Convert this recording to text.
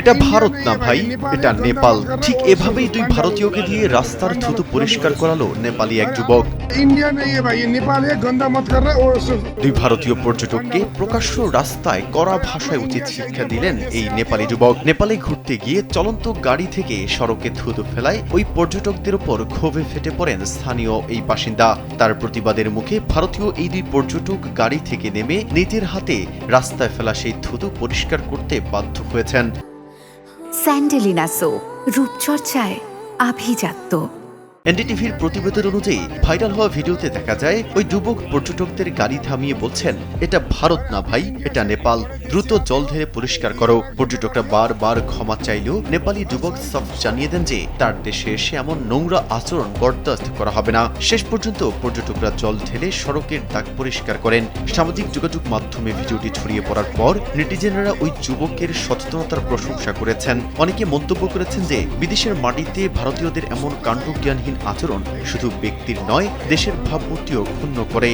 এটা ভারত না ভাই, এটা নেপাল। ঠিক এভাবেই দুই ভারতীয়কে দিয়ে রাস্তার থুতু পরিষ্কার করালো নেপালি এক যুবক। দুই ভারতীয় পর্যটককে প্রকাশ্য রাস্তায় কড়া ভাষায় উচিত শিক্ষা দিলেন এই নেপালি যুবক। নেপালে ঘুরতে গিয়ে চলন্ত গাড়ি থেকে সড়কে থুতু ফেলায় ওই পর্যটকদের উপর ক্ষোভে ফেটে পড়েন স্থানীয় এই বাসিন্দা। তার প্রতিবাদের মুখে ভারতীয় এই দুই পর্যটক গাড়ি থেকে নেমে নিজের হাতে রাস্তায় ফেলা সেই থুতু পরিষ্কার করতে বাধ্য হয়েছেন। স্যান্ডেলিনা সো, রূপচর্চায় আভিজাত্য। এনডিটিভির প্রতিবেদন অনুযায়ী ভাইরাল হওয়া ভিডিওতে দেখা যায় ওই যুবক পর্যটকদের গাড়ি থামিয়ে বলছেন, এটা ভারত না ভাই, এটা নেপাল, দ্রুত জল ঢেলে পরিষ্কার করো। পর্যটকরা বারবার ক্ষমা চাইলেও নেপালি যুবক সাফ জানিয়ে দেন যে তার দেশে এসে এমন নোংরা আচরণ বরদাস্ত করা হবে না। শেষ পর্যন্ত পর্যটকরা জল ঢেলে সড়কের দাগ পরিষ্কার করেন। সামাজিক যোগাযোগ মাধ্যমে ভিডিওটি ছড়িয়ে পড়ার পর নেটিজেনরা ওই যুবকের সচেতনতার প্রশংসা করেছেন। অনেকে মন্তব্য করেছেন যে বিদেশের মাটিতে ভারতীয়দের এমন কাণ্ডজ্ঞানহীন আচরণ শুধু ব্যক্তির নয়, দেশের ভাবমূর্তিও ক্ষুণ্ণ করে।